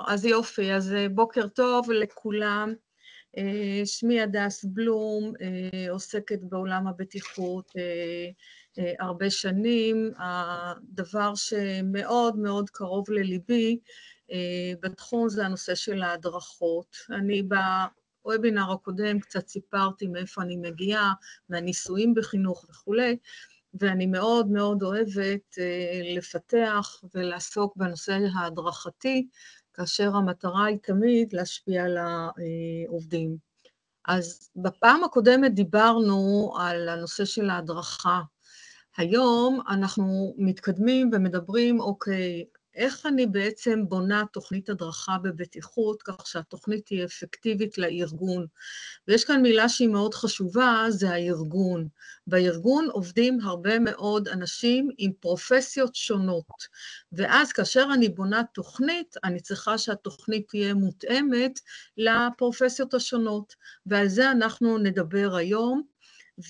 אז יופי, אז בוקר טוב לכולם. שמי הדס בלום, עוסקת בעולם הבטיחות הרבה שנים. הדבר שמאוד מאוד קרוב לליבי בתחום זה הנושא של ההדרכות. אני בוובינר הקודם קצת סיפרתי מאיפה אני מגיעה, מהניסויים בחינוך וכולי, ואני מאוד מאוד אוהבת לפתח ולעסוק בנושא ההדרכתי, כאשר המטרה היא תמיד להשפיע על העובדים. אז בפעם הקודמת דיברנו על הנושא של ההדרכה. היום אנחנו מתקדמים ומדברים, אוקיי, איך אני בעצם בונה תוכנית הדרכה בבטיחות, כך שהתוכנית תהיה אפקטיבית לארגון. ויש כאן מילה שהיא מאוד חשובה, זה הארגון. בארגון עובדים הרבה מאוד אנשים עם פרופסיות שונות, ואז כאשר אני בונה תוכנית, אני צריכה שהתוכנית תהיה מותאמת לפרופסיות השונות, ועל זה אנחנו נדבר היום,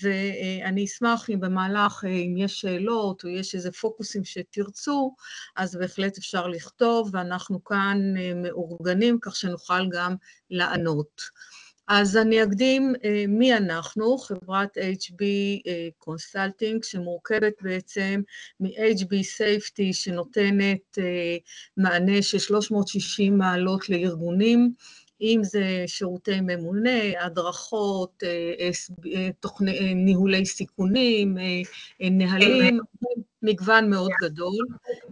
ואני אשמח אם במהלך, אם יש שאלות או יש איזה פוקוסים שתרצו, אז בהחלט אפשר לכתוב, ואנחנו כאן מאורגנים כך שנוכל גם לענות. אז אני אקדים מי אנחנו, חברת HB Consulting, שמורכבת בעצם מ-HB Safety, שנותנת מענה של 360 מעלות לארגונים, אם זה שירותי ממונה, הדרכות, ניהולי סיכונים, נהלים, מגוון מאוד גדול.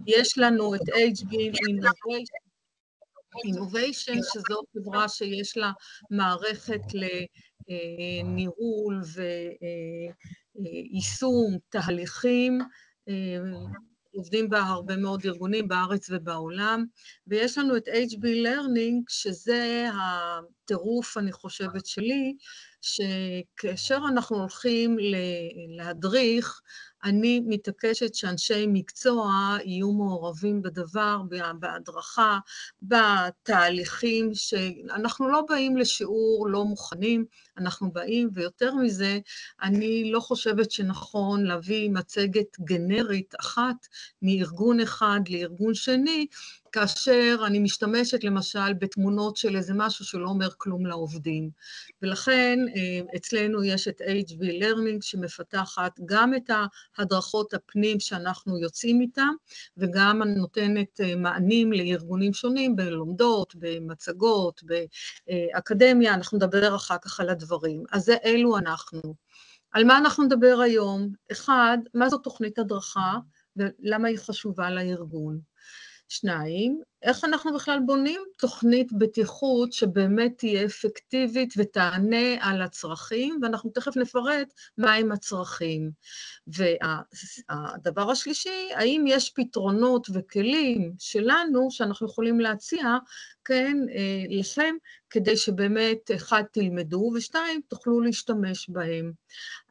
יש לנו את HB Innovation, שזו חברה שיש לה מערכת לניהול ויישום תהליכים, עובדים בה הרבה מאוד ארגונים בארץ ובעולם, ויש לנו את HB Learning, שזה הטירוף, אני חושבת שלי, שכאשר אנחנו הולכים להדריך, אני מתעקשת שאנשי מקצוע יהיו מעורבים בדבר, בהדרכה, בתהליכים שאנחנו לא באים לשיעור, לא מוכנים, אנחנו באים, ויותר מזה, אני לא חושבת שנכון להביא מצגת גנרית אחת מארגון אחד לארגון שני, כאשר אני משתמשת למשל בתמונות של איזה משהו שלא אומר כלום לעובדים. ולכן אצלנו יש את HB Learning שמפתחת גם את ההדרכות הפנים שאנחנו יוצאים איתם, וגם נותנת מענים לארגונים שונים בלומדות, במצגות, באקדמיה, אנחנו נדבר אחר כך על הדברים. אז אלו אנחנו. על מה אנחנו נדבר היום? אחד, מה זו תוכנית הדרכה ולמה היא חשובה לארגון? שניים, איך אנחנו בכלל בונים תוכנית בטיחות שבאמת תהיה אפקטיבית ותענה על הצרכים, ואנחנו תכף נפרט מהם הצרכים. והדבר השלישי, האם יש פתרונות וכלים שלנו שאנחנו יכולים להציע, כן, לכם, כדי שבאמת, אחד, תלמדו, ושתיים, תוכלו להשתמש בהם.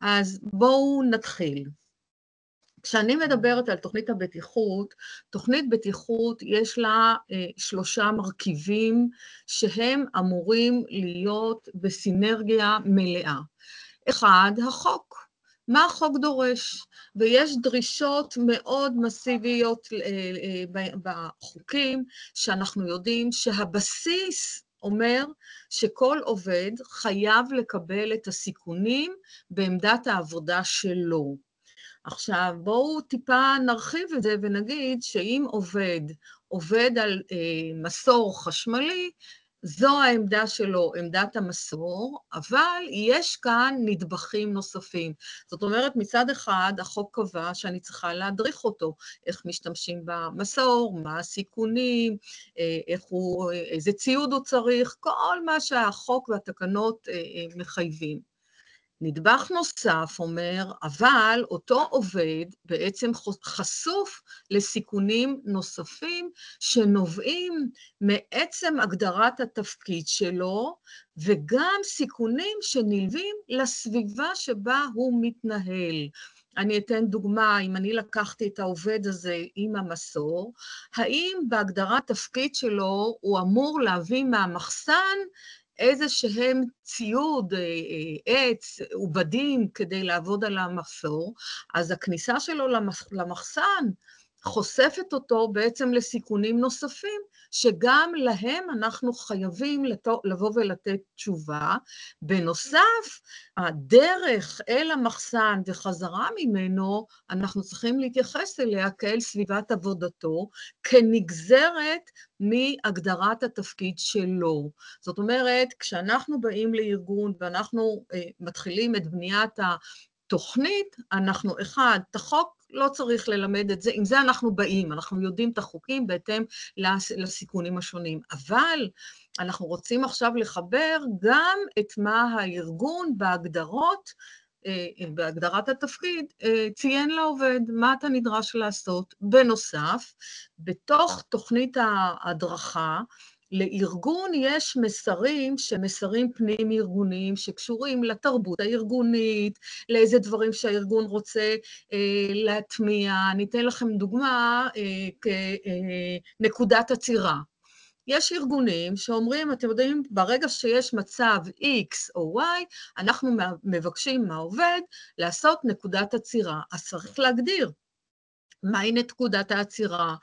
אז בואו נתחיל. כשאני מדברת על תוכנית הבטיחות, תוכנית בטיחות יש לה 3 מרכיבים שהם אמורים להיות בסינרגיה מלאה. אחד, החוק. מה החוק דורש? ויש דרישות מאוד מסיביות בחוקים, שאנחנו יודעים שהבסיס אומר שכל עובד חייב לקבל את הסיכונים בעמדת העבודה שלו. עכשיו, בואו טיפה נרחיב את זה ונגיד שאם עובד על מסור חשמלי, זו העמדה שלו, עמדת המסור, אבל יש כאן נדבכים נוספים. זאת אומרת, מצד אחד, החוק קבע שאני צריכה להדריך אותו, איך משתמשים במסור, מה הסיכונים, איזה ציוד הוא צריך, כל מה שהחוק והתקנות מחייבים. נדבך נוסף אומר, אבל אותו עובד בעצם חשוף לסיכונים נוספים שנובעים מעצם הגדרת התפקיד שלו, וגם סיכונים שנלווים לסביבה שבה הוא מתנהל. אני אתן דוגמה, אם אני לקחתי את העובד הזה עם המסור, האם בהגדרת תפקיד שלו הוא אמור להביא מהמחסן איזה שהם ציוד, עץ, עובדים כדי לעבוד על המסור, אז הכניסה שלו למחסן חושפת אותו בעצם לסיכונים נוספים שגם להם אנחנו חייבים לבוא ולתת תשובה. בנוסף, הדרך אל המחסן וחזרה ממנו, אנחנו צריכים להתייחס אליה כאל סביבת עבודתו, כנגזרת מהגדרת התפקיד שלו. זאת אומרת, כשאנחנו באים לארגון ואנחנו מתחילים את בניית התוכנית, אנחנו את החוק לא צריך ללמד את זה, עם זה אנחנו באים, אנחנו יודעים את החוקים בהתאם לסיכונים השונים, אבל אנחנו רוצים עכשיו לחבר גם את מה הארגון בהגדרת התפקיד ציין לעובד, מה אתה נדרש לעשות. בנוסף, בתוך תוכנית ההדרכה, לארגון יש מסרים שמסרים פנים ארגוניים שקשורים לתרבות הארגונית, לאיזה דברים שהארגון רוצה להטמיע. אני אתן לכם דוגמה כנקודת עצירה. יש ארגונים שאומרים, אתם יודעים, ברגע שיש מצב X או Y, אנחנו מבקשים מהעובד לעשות נקודת עצירה. אז צריך להגדיר מהי נקודת העצירה,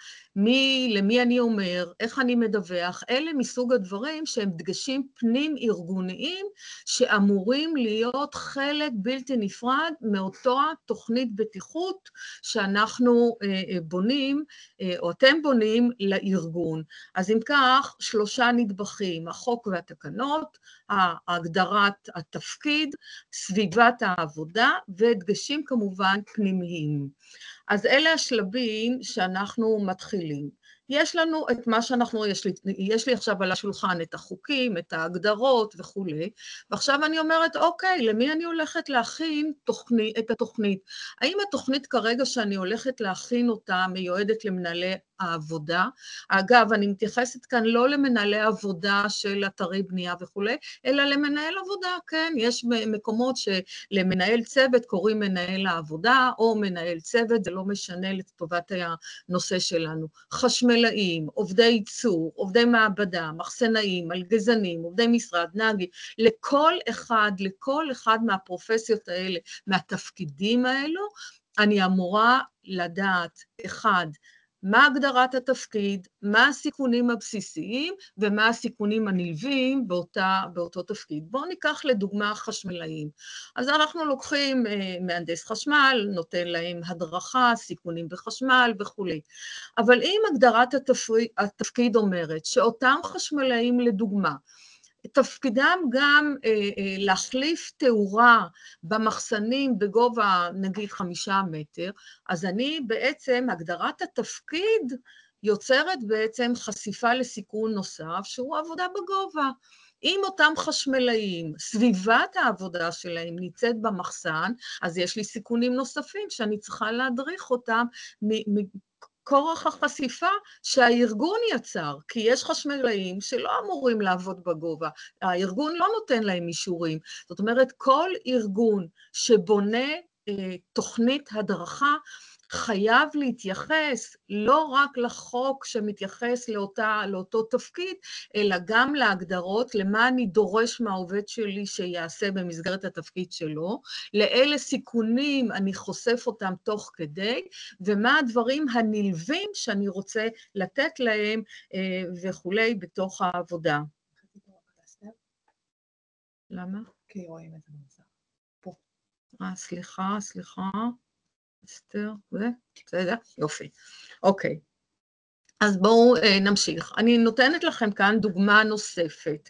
למי אני אומר, איך אני מדווח, אלה מסוג הדברים שהם דגשים פנים ארגוניים שאמורים להיות חלק בלתי נפרד מאותו תוכנית בטיחות שאנחנו בונים, או אתם בונים לארגון. אז אם כך, 3 נדבכים, החוק והתקנות, הגדרת התפקיד, סביבת העבודה, ודגשים כמובן פנימיים. אז אלה השלבים שאנחנו מתחילים. יש לנו את מה יש לי עכשיו על השולחן את החוקים, את ההגדרות וכו', ועכשיו אני אומרת, אוקיי, למי אני הולכת להכין את התוכנית? האם התוכנית כרגע שאני הולכת להכין אותה מיועדת למנהלי העבודה? אגב, אני מתייחסת כאן לא למנהלי עבודה של אתרי בנייה וכו', אלא למנהל עבודה, כן? יש מקומות שלמנהל צוות קוראים מנהל העבודה, או מנהל צוות, זה לא משנה לטובת הנושא שלנו. חשמלאים, עובדי ייצור, עובדי מעבדה, מחסנאים, מלגזנים, עובדי משרד, נהגים, לכל אחד מהפרופסיות האלה, מהתפקידים האלו, אני אמורה לדעת, מה הגדרת התפקיד, מה הסיכונים הבסיסיים ומה הסיכונים הנלווים באותו תפקיד. בואו ניקח לדוגמה חשמלאים. אז אנחנו לוקחים מהנדס חשמל, נותן להם הדרכה, סיכונים בחשמל וכו'. אבל אם הגדרת התפקיד אומרת שאותם חשמלאים לדוגמה, תפקידם גם להחליף תאורה במחסנים בגובה נגיד 5 מטר, אז אני בעצם, הגדרת התפקיד יוצרת בעצם חשיפה לסיכון נוסף, שהוא עבודה בגובה. אם אותם חשמלאים, סביבת העבודה שלהם נמצאת במחסן, אז יש לי סיכונים נוספים שאני צריכה להדריך אותם כורח החשיפה שהארגון יצר, כי יש חשמלאים שלא אמורים לעבוד בגובה, הארגון לא נותן להם אישורים. זאת אומרת, כל ארגון שבונה תוכנית הדרכה, חייב להתייחס לא רק לחוק שמתייחס לאותו תפקיד, אלא גם להגדרות, למה אני דורש מהעובד שלי שיעשה במסגרת התפקיד שלו, לאלה סיכונים אני חושף אותם תוך כדי, ומה הדברים הנלווים שאני רוצה לתת להם וכולי בתוך העבודה. למה? כי רואים את זה במסך. פה. סליחה. אסתר, בסדר? יופי. אוקיי. אז בואו נמשיך. אני נותנת לכם כאן דוגמה נוספת.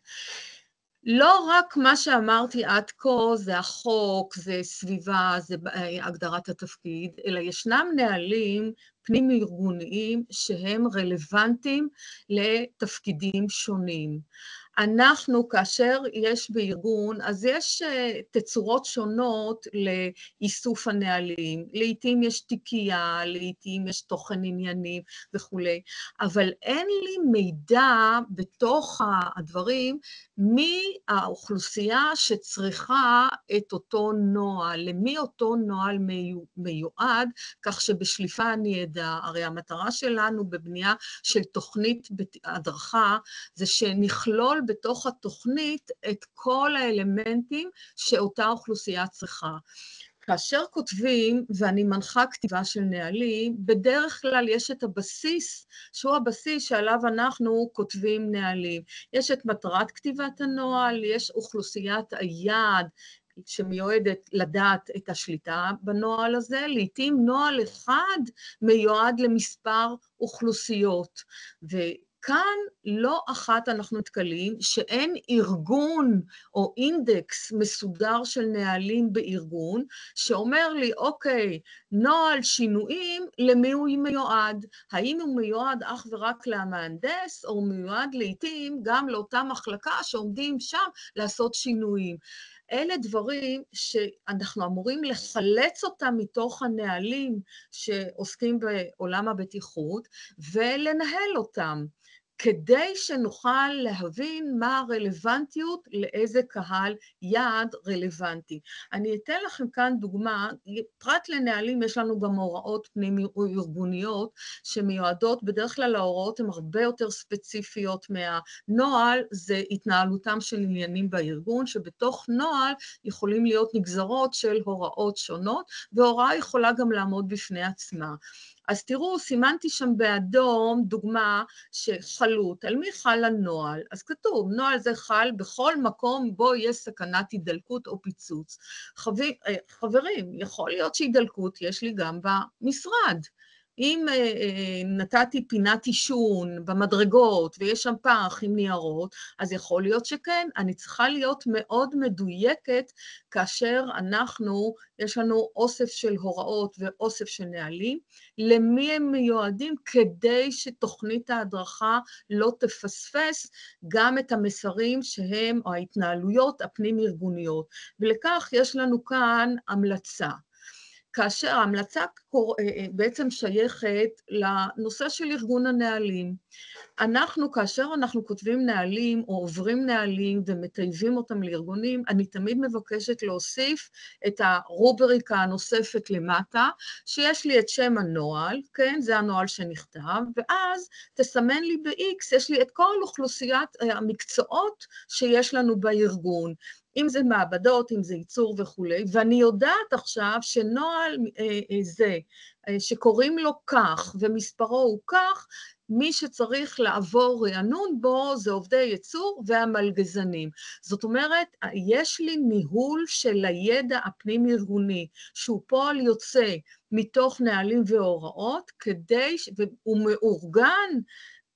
לא רק מה שאמרתי עד כה זה החוק, זה סביבה, זה הגדרת התפקיד, אלא ישנם נהלים פנים ארגוניים שהם רלוונטיים לתפקידים שונים. אנחנו, כאשר יש בארגון, אז יש תצורות שונות לאיסוף הנהלים. לעתים יש תיקייה, לעתים יש תוכן עניינים וכו'. אבל אין לי מידע בתוך הדברים מי האוכלוסייה שצריכה את אותו נוהל, למי אותו נוהל מיועד, כך שבשליפה אני אדע. הרי המטרה שלנו בבנייה של תוכנית הדרכה זה שנכלול בתוך התוכנית את כל האלמנטים שאותה אוכלוסייה צריכה. כאשר כותבים, ואני מנחה כתיבה של נהלים, בדרך כלל יש את הבסיס, שהוא הבסיס שעליו אנחנו כותבים נהלים. יש את מטרת כתיבת הנוהל, יש אוכלוסיית היעד שמיועדת לדעת את השליטה בנוהל הזה, לעתים נוהל אחד מיועד למספר אוכלוסיות, כאן לא אחת אנחנו נתקלים שאין ארגון או אינדקס מסודר של נהלים בארגון, שאומר לי, אוקיי, נוהל שינויים, למי הוא מיועד? האם הוא מיועד אך ורק למהנדס, או מיועד לעתים גם לאותה מחלקה שעומדים שם לעשות שינויים? אלה דברים שאנחנו אמורים לחלץ אותם מתוך הנהלים שעוסקים בעולם הבטיחות, ולנהל אותם. כדי שנוכל להבין מה הרלוונטיות לאיזה קהל יעד רלוונטי. אני אתן לכם כאן דוגמה, פרט לנהלים יש לנו גם הוראות פנים-ארגוניות שמיועדות, בדרך כלל ההוראות הן הרבה יותר ספציפיות מהנוהל, זה התנהלותם של עניינים בארגון, שבתוך נוהל יכולים להיות נגזרות של הוראות שונות, והוראה יכולה גם לעמוד בפני עצמה. אז תראו, סימנתי שם באדום דוגמה שחלות, על מי חל הנוהל? אז כתוב, נוהל זה חל בכל מקום בו יש סכנת הידלקות או פיצוץ. חברים, יכול להיות שהידלקות יש לי גם במשרד. אם נתתי פינת עישון במדרגות ויש שם פח עם ניירות, אז יכול להיות שכן, אני צריכה להיות מאוד מדויקת כאשר יש לנו אוסף של הוראות ואוסף של נהלים, למי הם מיועדים כדי שתוכנית ההדרכה לא תפספס גם את המסרים שהם, או ההתנהלויות הפנים-ארגוניות. ולכך יש לנו כאן המלצה. כאשר ההמלצה בעצם שייכת לנושא של ארגון הנהלים. כאשר אנחנו כותבים נהלים או עוברים נהלים ומטייבים אותם לארגונים, אני תמיד מבקשת להוסיף את הרובריקה הנוספת למטה, שיש לי את שם הנוהל, כן, זה הנוהל שנכתב, ואז תסמן לי ב-X, יש לי את כל אוכלוסיית המקצועות שיש לנו בארגון. אם זה מעבדות, אם זה ייצור וכולי, ואני יודעת עכשיו שנוהל זה, שקוראים לו כך ומספרו הוא כך, מי שצריך לעבור רענון בו זה עובדי ייצור והמלגזנים. זאת אומרת, יש לי ניהול של הידע הפנים-ארגוני, שהוא פועל יוצא מתוך נהלים והוראות, והוא מאורגן,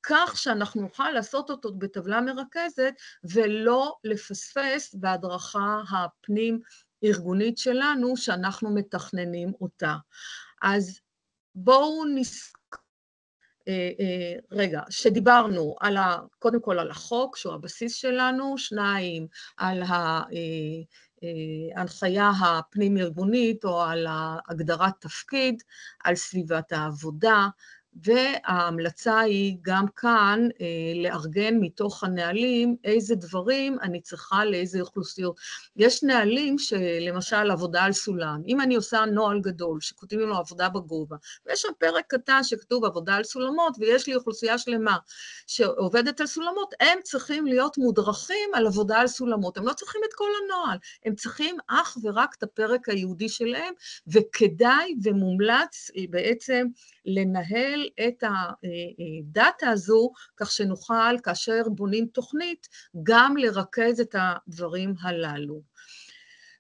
כך שאנחנו נוכל לעשות אותו בטבלה מרכזת, ולא לפספס בהדרכה הפנים-ארגונית שלנו, שאנחנו מתכננים אותה. אז בואו שדיברנו קודם כל על החוק, שהוא הבסיס שלנו, 2, על ההנחיה הפנים-ארגונית, או על הגדרת תפקיד, על סביבת העבודה, וההמלצה היא גם כאן לארגן מתוך הנהלים איזה דברים אני צריכה לאיזה אוכלוסיות. יש נהלים שלמשל עבודה על סולם, אם אני עושה נוהל גדול שכותבים לו עבודה בגובה, ויש שם פרק קטן שכתוב עבודה על סולמות, ויש לי אוכלוסייה שלמה שעובדת על סולמות, הם צריכים להיות מודרכים על עבודה על סולמות, הם לא צריכים את כל הנוהל, הם צריכים אך ורק את הפרק היהודי שלהם, וכדאי ומומלץ בעצם לנהל את הדאטה הזו, כך שנוכל, כאשר בונים תוכנית, גם לרכז את הדברים הללו.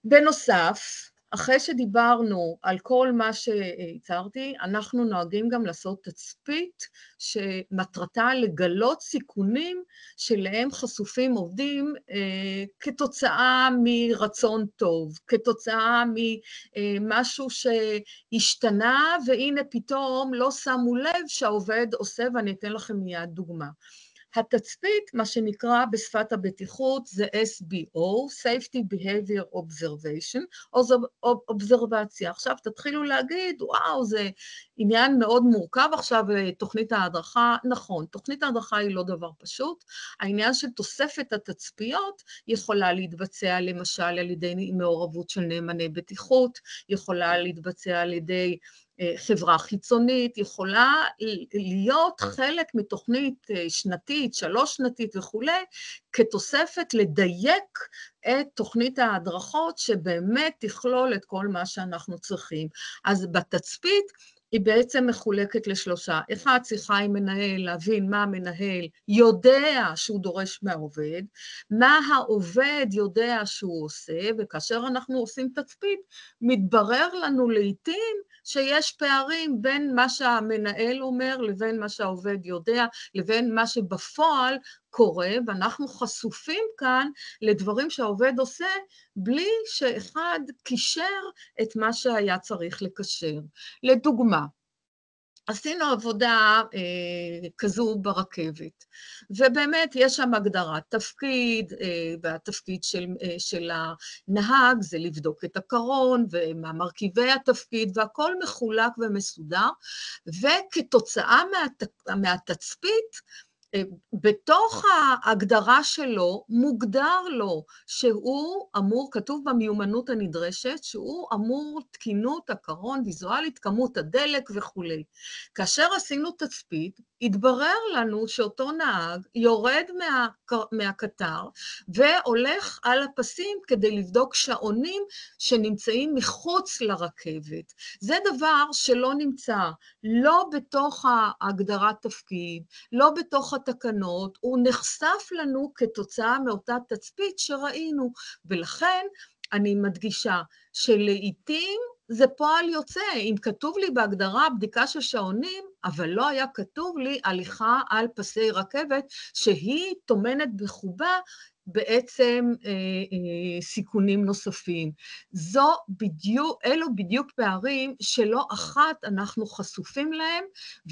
בנוסף, אחרי שדיברנו על כל מה שהצהרתי, אנחנו נוהגים גם לעשות תצפית שמטרתה לגלות סיכונים שלהם חשופים עובדים כתוצאה מרצון טוב, כתוצאה ממשהו שהשתנה, והנה פתאום לא שמו לב שהעובד עושה, ואני אתן לכם מיד דוגמה. התצפית, מה שנקרא בשפת הבטיחות, זה SBO, Safety Behavior Observation, או אובזרבציה. עכשיו תתחילו להגיד, וואו, זה עניין מאוד מורכב עכשיו, תוכנית ההדרכה. נכון, תוכנית ההדרכה היא לא דבר פשוט. העניין של תוספת התצפיות יכולה להתבצע למשל על ידי מעורבות של נאמני בטיחות, יכולה להתבצע על ידי חברה חיצונית, יכולה להיות חלק מתוכנית שנתית, 3 שנתית וכו', כתוספת לדייק את תוכנית ההדרכות שבאמת תכלול את כל מה שאנחנו צריכים. אז בתצפית היא בעצם מחולקת לשלושה. אחד, שיחה עם מנהל, להבין מה המנהל יודע שהוא דורש מהעובד, מה העובד יודע שהוא עושה, וכאשר אנחנו עושים תצפית, מתברר לנו לעתים שיש פערים בין מה שהמנהל אומר לבין מה שהעובד יודע, לבין מה שבפועל קורה, ואנחנו חשופים כאן לדברים שהעובד עושה, בלי שאחד קישר את מה שהיה צריך לקשר. לדוגמה, עשינו עבודה כזו ברכבת, ובאמת יש שם הגדרת תפקיד, והתפקיד של הנהג זה לבדוק את הקרון, ומה מרכיבי התפקיד, והכל מחולק ומסודר, וכתוצאה מהתצפית, בתוך ההגדרה שלו מוגדר לו שהוא אמור, כתוב במיומנות הנדרשת, שהוא אמור תקינות הקרון, ויזואלית, כמות הדלק וכו'. כאשר עשינו תצפית, התברר לנו שאותו נהג יורד מהקטר והולך על הפסים כדי לבדוק שעונים שנמצאים מחוץ לרכבת. זה דבר שלא נמצא לא בתוך ההגדרת תפקיד, לא בתוך התקנות, הוא נחשף לנו כתוצאה מאותה תצפית שראינו, ולכן אני מדגישה שלעיתים זה פועל יוצא, אם כתוב לי בהגדרה בדיקה של שעונים, אבל לא היה כתוב לי הליכה על פסי רכבת, שהיא טומנת בחובה בעצם סיכונים נוספים. אלו בדיוק פערים שלא אחת אנחנו חשופים להם,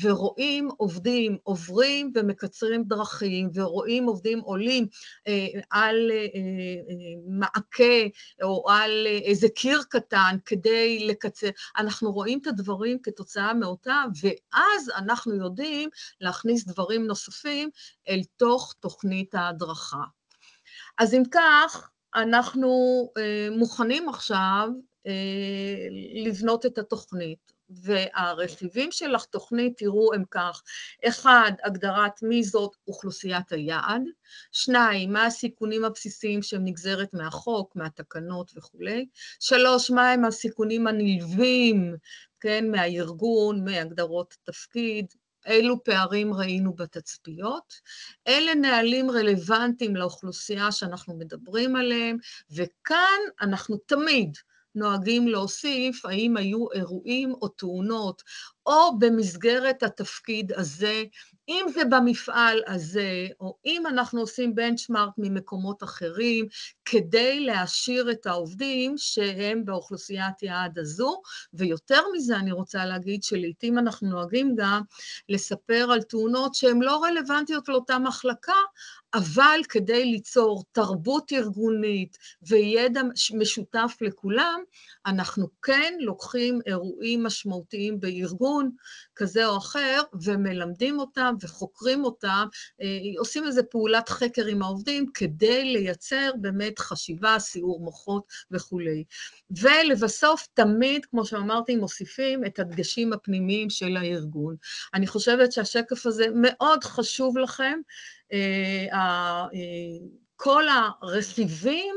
ורואים עובדים עוברים ומקצרים דרכים, ורואים עובדים עולים על מעקה או על איזה קיר קטן כדי לקצר. אנחנו רואים את הדברים כתוצאה מאותה, ואז אנחנו יודעים להכניס דברים נוספים אל תוך תוכנית ההדרכה. אז אם כך, אנחנו מוכנים עכשיו לבנות את התוכנית, והרכיבים של התוכנית, תראו הם כך: 1, הגדרת מי זאת אוכלוסיית היעד, 2, מה הסיכונים הבסיסיים שהם נגזרת מהחוק, מהתקנות וכו', 3, מה הם הסיכונים הנלווים, כן, מהארגון, מהגדרות תפקיד, אילו פערים ראינו בתצפיות, אלה נהלים רלוונטיים לאוכלוסייה שאנחנו מדברים עליהם, וכאן אנחנו תמיד נוהגים להוסיף האם היו אירועים או תאונות, או במסגרת התפקיד הזה, אם זה במפעל הזה, או אם אנחנו עושים בנצ'מרק ממקומות אחרים, כדי להשאיר את העובדים שהם באוכלוסיית יעד הזו, ויותר מזה אני רוצה להגיד שלעיתים אנחנו נוהגים גם לספר על תאונות שהן לא רלוונטיות לאותה מחלקה, אבל כדי ליצור תרבות ארגונית וידע משותף לכולם, אנחנו כן לוקחים אירועים משמעותיים בארגון כזה או אחר, ומלמדים אותם וחוקרים אותם, עושים איזו פעולת חקר עם העובדים, כדי לייצר באמת חשיבה, סיעור מוחות וכו'. ולבסוף תמיד, כמו שאמרתי, מוסיפים את הדגשים הפנימיים של הארגון. אני חושבת שהשקף הזה מאוד חשוב לכם, כל הרכיבים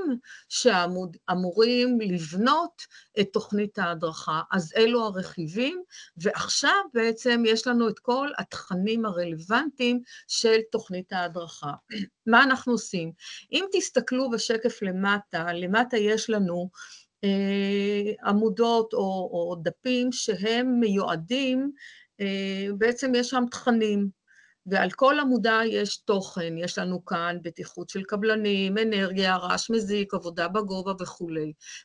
שאמורים לבנות את תוכנית ההדרכה. אז אלו הרכיבים, ועכשיו בעצם יש לנו את כל התכנים הרלוונטיים של תוכנית ההדרכה. מה אנחנו עושים? אם תסתכלו בשקף למטה יש לנו עמודות או דפים שהם מיועדים, בעצם יש שם תכנים, ועל כל עמודה יש תוכן, יש לנו כאן בטיחות של קבלנים, אנרגיה, רעש מזיק, עבודה בגובה וכו'.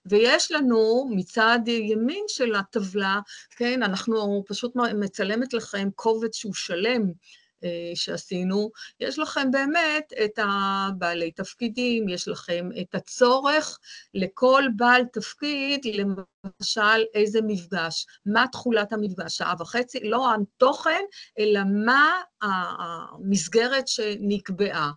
ויש לנו מצד ימין של הטבלה, כן, אנחנו פשוט מצלמת לכם קובץ שהוא שלם שעשינו, יש לכם באמת את הבעלי תפקידים, יש לכם את הצורך לכל בעל תפקיד למשל, איזה מפגש, מה תכולת המפגש, שעה וחצי, לא התוכן, אלא מה המסגרת שנקבעה.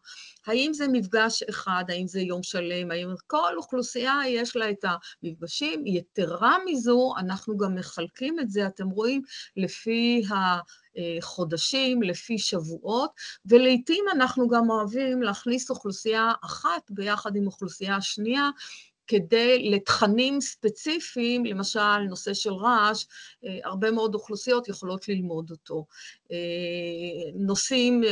האם זה מפגש אחד, האם זה יום שלם, האם כל אוכלוסייה יש לה את המפגשים, יתרה מזו, אנחנו גם מחלקים את זה, אתם רואים, לפי החודשים, לפי שבועות, ולעיתים אנחנו גם אוהבים להכניס אוכלוסייה אחת ביחד עם אוכלוסייה שנייה, כדי לתכנים ספציפיים, למשל נושא של רעש, הרבה מאוד אוכלוסיות יכולות ללמוד אותו. נושאים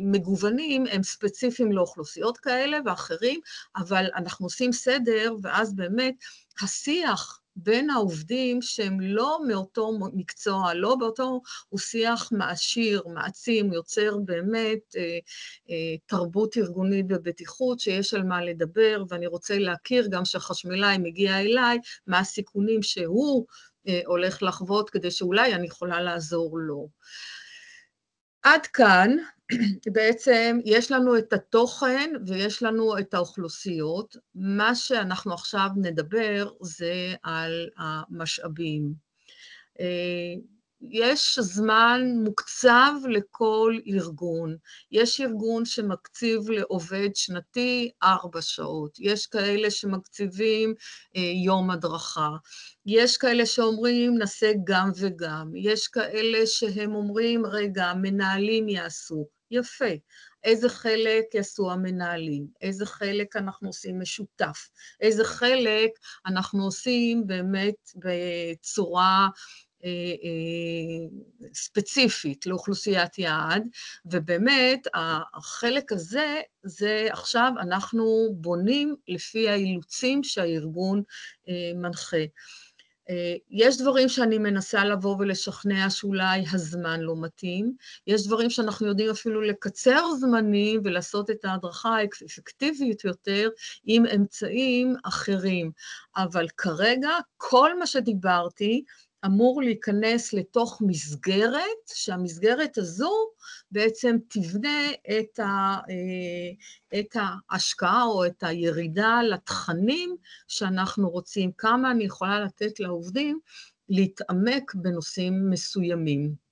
מגוונים הם ספציפיים לאוכלוסיות כאלה ואחרים, אבל אנחנו עושים סדר, ואז באמת השיח בין העובדים שהם לא מאותו מקצוע, לא באותו, הוא שיח מעשיר, מעצים, יוצר באמת תרבות ארגונית בבטיחות שיש על מה לדבר, ואני רוצה להכיר גם שהחשמלאי מגיע אליי, מה הסיכונים שהוא הולך לחוות, כדי שאולי אני יכולה לעזור לו. עד כאן, בעצם יש לנו את התוכן ויש לנו את האוכלוסיות. מה שאנחנו עכשיו נדבר זה על המשאבים. יש זמן מוקצב לכל ארגון. יש ארגון שמקציב לעובד שנתי 4 שעות. יש כאלה שמקציבים יום הדרכה. יש כאלה שאומרים נעשה גם וגם. יש כאלה שהם אומרים רגע, המנהלים יעשו. יפה. איזה חלק יעשו המנהלים? איזה חלק אנחנו עושים משותף? איזה חלק אנחנו עושים באמת בצורה ספציפית לאוכלוסיית יעד, ובאמת החלק הזה, זה עכשיו אנחנו בונים לפי האילוצים שהארגון מנחה. יש דברים שאני מנסה לבוא ולשכנע שאולי הזמן לא מתאים, יש דברים שאנחנו יודעים אפילו לקצר זמנים ולעשות את ההדרכה האפקטיבית יותר עם אמצעים אחרים, אבל כרגע כל מה שדיברתי אמור להיכנס לתוך מסגרת, שהמסגרת הזו בעצם תבנה את ההשקעה או את הירידה לתכנים שאנחנו רוצים, כמה אני יכולה לתת לעובדים להתעמק בנושאים מסוימים.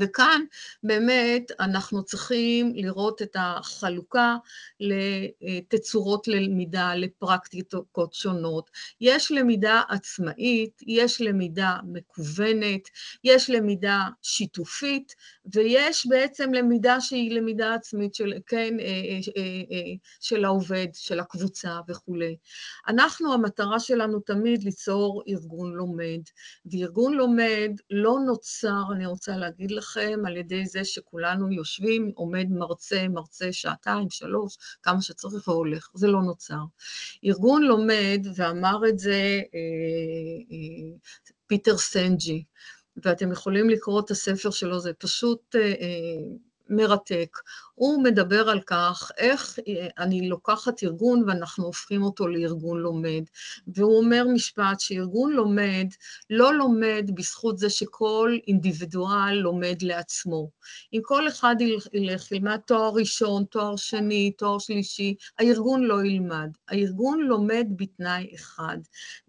וכאן באמת אנחנו צריכים לראות את החלוקה לתצורות ללמידה, לפרקטיקות שונות. יש למידה עצמאית, יש למידה מקוונת, יש למידה שיתופית, ויש בעצם למידה שהיא למידה עצמית של, כן, של העובד, של הקבוצה וכו'. אנחנו, המטרה שלנו תמיד ליצור ארגון לומד, וארגון לומד לא נוצר, אני רוצה להגיד לכם, על ידי זה שכולנו יושבים, עומד מרצה שעתיים, 3, כמה שצריך והולך, זה לא נוצר. ארגון לומד, ואמר את זה פיטר סנג'י, ואתם יכולים לקרוא את הספר שלו, זה פשוט מרתק. הוא מדבר על כך איך אני לוקחת ארגון ואנחנו הופכים אותו לארגון לומד, והוא אומר משפט שארגון לומד לא לומד בזכות זה שכל אינדיבידואל לומד לעצמו. אם כל אחד ילמד תואר ראשון, תואר שני, תואר שלישי, הארגון לא ילמד. הארגון לומד בתנאי אחד,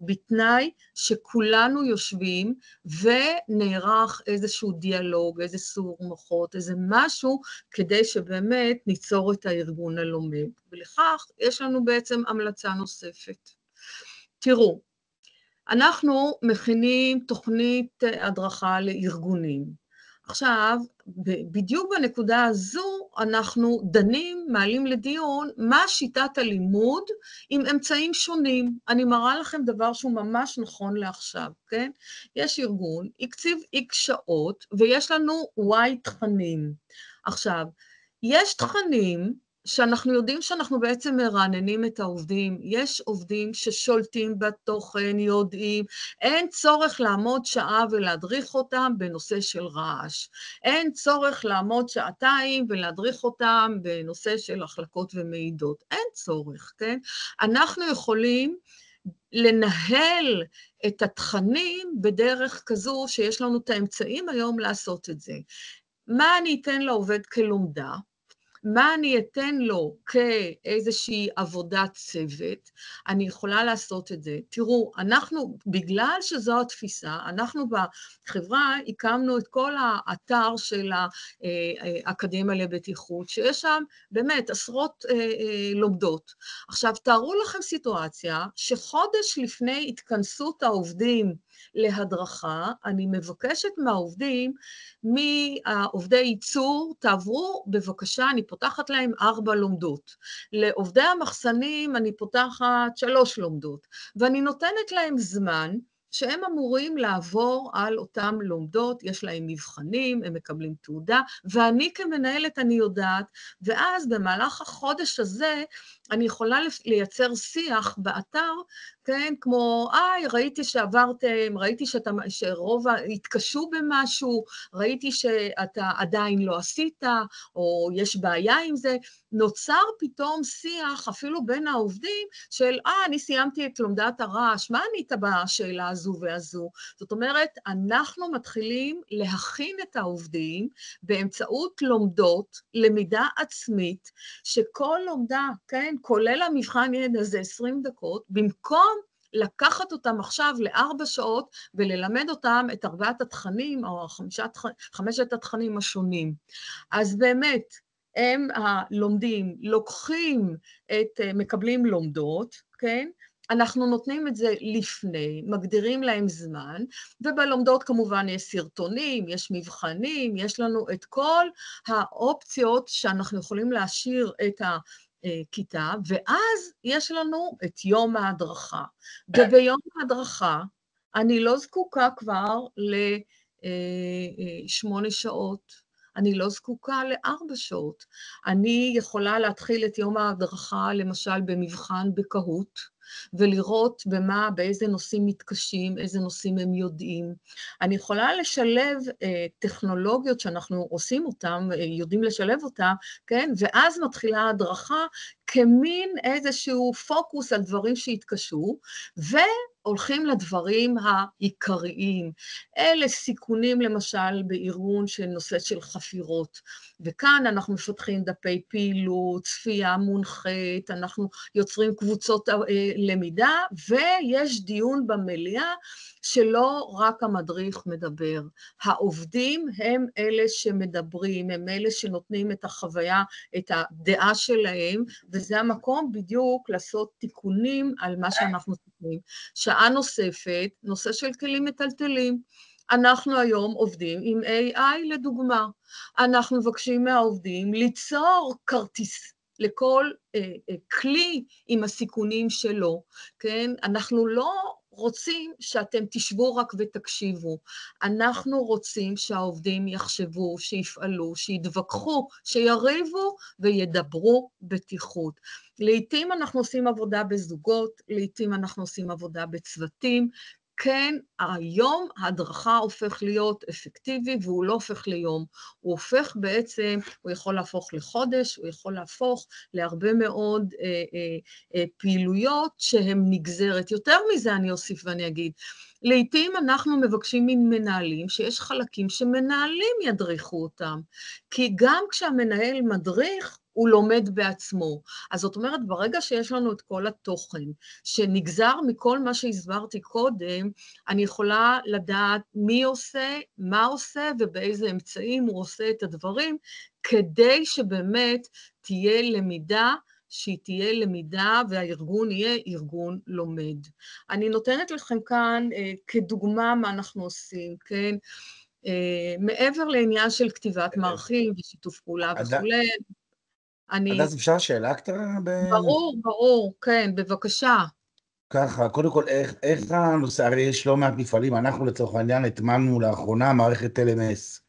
בתנאי שכולנו יושבים ונערך איזשהו דיאלוג, איזה סור מוחות, איזה משהו, כדי שבאמת ניצור את הארגון הלומד. ולכך יש לנו בעצם המלצה נוספת. תראו, אנחנו מכינים תוכנית הדרכה לארגונים. עכשיו, בדיוק בנקודה הזו, אנחנו דנים, מעלים לדיון, מה שיטת הלימוד עם אמצעים שונים. אני מראה לכם דבר שהוא ממש נכון לעכשיו, כן? יש ארגון, הקציב X שעות, ויש לנו Y תכנים. עכשיו, יש תכנים שאנחנו יודעים שאנחנו בעצם מרעננים את העובדים, יש עובדים ששולטים בתוכן, יודעים, אין צורך לעמוד שעה ולהדריך אותם בנושא של רעש, אין צורך לעמוד שעתיים ולהדריך אותם בנושא של החלקות ומעידות, אין צורך, כן? אנחנו יכולים לנהל את התכנים בדרך כזו שיש לנו את האמצעים היום לעשות את זה. מה אני אתן לעובד כלומדה? מה אני אתן לו כאיזושהי עבודת צוות, אני יכולה לעשות את זה. תראו, אנחנו, בגלל שזו התפיסה, אנחנו בחברה הקמנו את כל האתר של האקדמיה לבטיחות, שיש שם באמת עשרות לומדות. עכשיו, תארו לכם סיטואציה שחודש לפני התכנסות העובדים להדרכה, אני מבקשת מהעובדים, מהעובדי ייצור, תעברו בבקשה, אני פותחת להם 4 לומדות. לעובדי המחסנים אני פותחת 3 לומדות, ואני נותנת להם זמן, שהם אמורים לעבור על אותם לומדות, יש להם מבחנים, הם מקבלים תעודה, ואני כמנהלת אני יודעת, ואז במהלך החודש הזה, אני יכולה לייצר שיח באתר, כן, כמו, ראיתי שעברתם, ראיתי שרוב התקשו במשהו, ראיתי שאתה עדיין לא עשית, או יש בעיה עם זה, נוצר פתאום שיח, אפילו בין העובדים, של, אני סיימתי את לומדת הרעש, מה ענית בשאלה הזו והזו? זאת אומרת, אנחנו מתחילים להכין את העובדים באמצעות לומדות, למידה עצמית, שכל לומדה, כן, כולל המבחן ידע זה 20 דקות, במקום לקחת אותם עכשיו ל4 שעות וללמד אותם את 4 התכנים או 5 התכנים השונים. אז באמת, הם הלומדים, לוקחים מקבלים לומדות, כן? אנחנו נותנים את זה לפני, מגדירים להם זמן, ובלומדות כמובן יש סרטונים, יש מבחנים, יש לנו את כל האופציות שאנחנו יכולים להשאיר את הכיתה, ואז יש לנו את יום ההדרכה. וביום ההדרכה אני לא זקוקה כבר ל8 שעות, אני לא זקוקה ל4 שעות. אני יכולה להתחיל את יום ההדרכה, למשל, במבחן בקהות, ולראות באיזה נושאים מתקשים, איזה נושאים הם יודעים. אני יכולה לשלב טכנולוגיות שאנחנו עושים אותן, יודעים לשלב אותן, כן? ואז מתחילה ההדרכה כמין איזשהו פוקוס על דברים שהתקשו, והולכים לדברים העיקריים. אלה סיכונים למשל בארגון של נושא של חפירות, וכאן אנחנו מפתחים דפי פעילות, צפייה מונחית, אנחנו יוצרים קבוצות למידה, ויש דיון במליאה שלא רק המדריך מדבר. העובדים הם אלה שמדברים, הם אלה שנותנים את החוויה, את הדעה שלהם, וזה המקום בדיוק לעשות תיקונים על מה שאנחנו תיקונים. שעה נוספת, נושא של כלים מטלטלים. אנחנו היום עובדים עם AI לדוגמה. אנחנו מבקשים מהעובדים ליצור כרטיס לכל כלי עם הסיכונים שלו, כן? אנחנו לא רוצים שאתם תשבו רק ותקשיבו. אנחנו רוצים שהעובדים יחשבו, שיפעלו, שיתווכחו, שיריבו וידברו בטיחות. לעתים אנחנו עושים עבודה בזוגות, לעתים אנחנו עושים עבודה בצוותים, כן, היום ההדרכה הופך להיות אפקטיבי, והוא לא הופך ליום. הוא הופך בעצם, הוא יכול להפוך לחודש, הוא יכול להפוך להרבה מאוד פעילויות שהן נגזרת. יותר מזה אני אוסיף ואני אגיד, לעתים אנחנו מבקשים ממנהלים שיש חלקים שמנהלים ידריכו אותם, כי גם כשהמנהל מדריך, הוא לומד בעצמו. אז זאת אומרת, ברגע שיש לנו את כל התוכן, שנגזר מכל מה שהסברתי קודם, אני יכולה לדעת מי עושה, מה עושה, ובאיזה אמצעים הוא עושה את הדברים, כדי שבאמת תהיה למידה, שהיא תהיה למידה והארגון יהיה ארגון לומד. אני נותנת לכם כאן כדוגמה מה אנחנו עושים, כן? מעבר לעניין של כתיבת מערכים ושיתוף פעולה וכו'. אז אפשר שאלה קטנה? ברור, כן, בבקשה. ככה, קודם כל, איך הנושא, הרי יש לא מעט מפעלים, אנחנו לצורך העניין הטמענו לאחרונה מערכת LMS,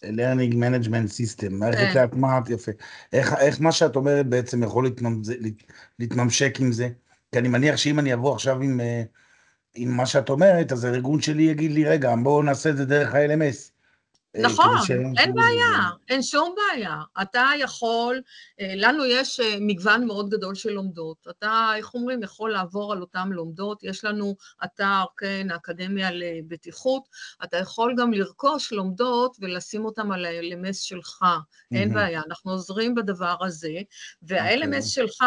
Learning Management System, מערכת להטמעת יפה. איך מה שאת אומרת בעצם יכול להתממשק עם זה? כי אני מניח שאם אני אבוא עכשיו עם מה שאת אומרת, אז הארגון שלי יגיד לי, רגע, בואו נעשה את זה דרך ה-LMS. נכון, שאין אין שום בעיה, אין שום בעיה. אתה יכול, לנו יש מגוון מאוד גדול של לומדות. אתה, איך אומרים, יכול לעבור על אותם לומדות. יש לנו אתר, כן, האקדמיה לבטיחות. אתה יכול גם לרכוש לומדות ולשים אותם על ה-LMS שלך. אין בעיה, אנחנו עוזרים בדבר הזה. וה-LMS שלך,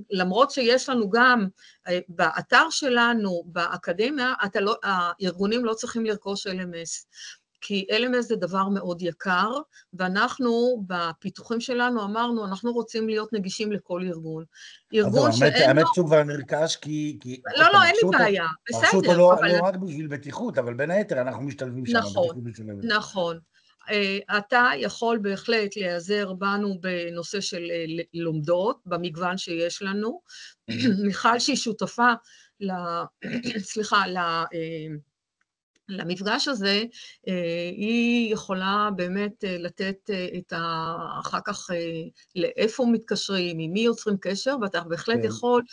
למרות שיש לנו גם באתר שלנו, באקדמיה, הארגונים לא צריכים לרכוש LMS. כי LMS זה דבר מאוד יקר, ואנחנו בפיתוחים שלנו אמרנו, אנחנו רוצים להיות נגישים לכל ארגון. ארגון שאין לו... האמת שהוא כבר נרכש כי... לא, אין לי בעיה, רכשו אותו בסדר. לא רק בשביל בטיחות, אבל בין היתר אנחנו משתלבים שם. נכון. אתה יכול בהחלט להיעזר בנו בנושא של לומדות, במגוון שיש לנו. מיכל שהיא שותפה למפגש הזה, היא יכולה באמת לתת אחר כך לאיפה מתקשרים, עם מי יוצרים קשר, ואתה בהחלט יכול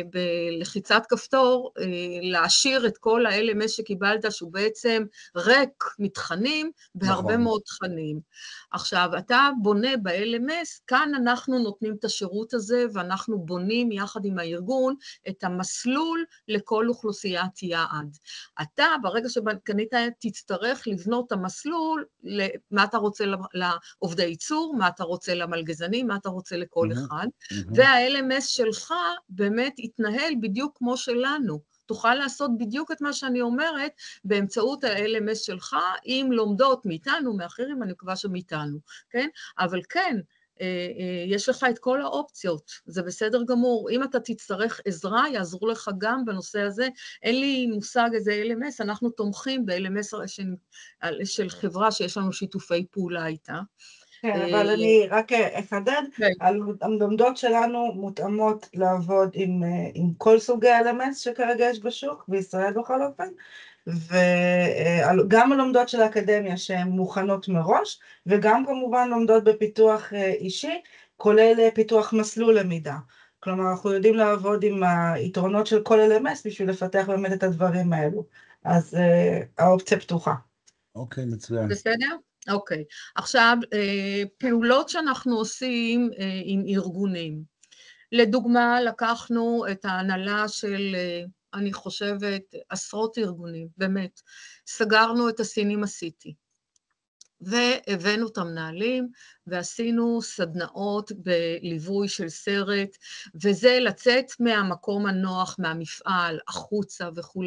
בלחיצת כפתור להשאיר את כל ה-LMS שקיבלת, שהוא בעצם ריק מתכנים, בהרבה מאוד תכנים. עכשיו, אתה בונה ב-LMS, כאן אנחנו נותנים את השירות הזה, ואנחנו בונים יחד עם הארגון את המסלול לכל אוכלוסיית יעד. אתה, ברגע שקנית, תצטרך לבנות את המסלול, מה אתה רוצה לעובדי ייצור, מה אתה רוצה למלגזנים, מה אתה רוצה לכל אחד, וה-LMS שלך באמת יתנהל בדיוק כמו שלנו. תוכל לעשות בדיוק את מה שאני אומרת, באמצעות ה-LMS שלך, עם לומדות מאיתנו, מאחרים, אני מקווה שמאיתנו, כן? אבל כן, יש לך את כל האופציות, זה בסדר גמור. אם אתה תצטרך עזרה, יעזרו לך גם בנושא הזה. אין לי מושג איזה LMS, אנחנו תומכים ב-LMS של חברה שיש לנו שיתופי פעולה איתה. כן, אבל אני רק אחדד, הלומדות שלנו מותאמות לעבוד עם כל סוגי LMS שכרגע יש בשוק, בישראל בכל אופן, וגם הלומדות של האקדמיה שהן מוכנות מראש, וגם כמובן לומדות בפיתוח אישי, כולל פיתוח מסלול למידה. כלומר, אנחנו יודעים לעבוד עם היתרונות של כל LMS בשביל לפתח באמת את הדברים האלו. אז האופציה פתוחה. אוקיי, מצוין. בסדר? אוקיי. עכשיו, פעולות שאנחנו עושים עם ארגונים. לדוגמה, לקחנו את ההנהלה של, אני חושבת, עשרות ארגונים, באמת. סגרנו את הסינמה סיטי, והבאנו את המנהלים, ועשינו סדנאות בליווי של סרט, וזה לצאת מהמקום הנוח, מהמפעל, החוצה וכו'.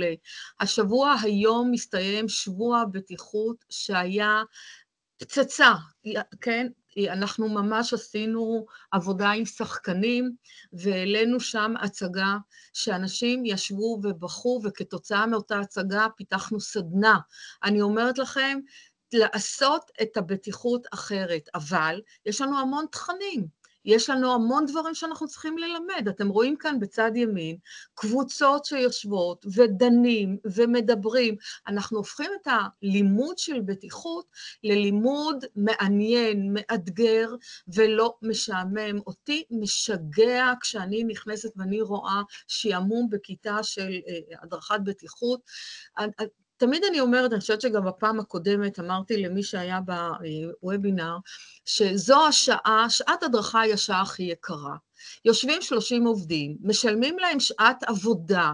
השבוע היום מסתיים שבוע בטיחות שהיה פצצה, כן? אנחנו ממש עשינו עבודה עם שחקנים, והעלינו שם הצגה שאנשים ישבו ובחו, וכתוצאה מאותה הצגה פיתחנו סדנה. אני אומרת לכם, לעשות את הבטיחות אחרת, אבל יש לנו המון תכנים. יש לנו המון דברים שאנחנו צריכים ללמד. אתם רואים כאן בצד ימין, קבוצות שיושבות ודנים ומדברים. אנחנו הופכים את הלימוד של בטיחות ללימוד מעניין, מאתגר ולא משעמם. אותי משגע כשאני נכנסת ואני רואה שעמום בכיתה של הדרכת בטיחות. תמיד אני אומרת, אני חושבת שגם בפעם הקודמת אמרתי למי שהיה בוובינר, שזו השעה, שעת הדרכה היא השעה הכי יקרה. יושבים 30 עובדים, משלמים להם שעת עבודה,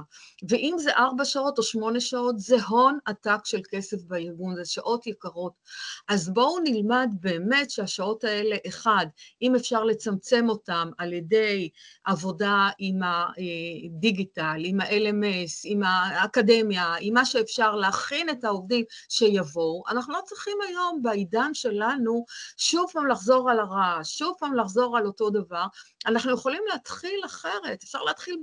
ואם זה 4 שעות או 8 שעות, זה הון עתק של כסף בארגון, זה שעות יקרות. אז בואו נלמד באמת שהשעות האלה, אחד, אם אפשר לצמצם אותם על ידי עבודה עם הדיגיטל, עם ה-LMS, עם האקדמיה, עם מה שאפשר להכין את העובדים שיבואו, אנחנו לא צריכים היום בעידן שלנו שוב פעם לחזור על הרעש, שוב פעם לחזור על אותו דבר, אנחנו יכולים להתחיל אחרת, אפשר להתחיל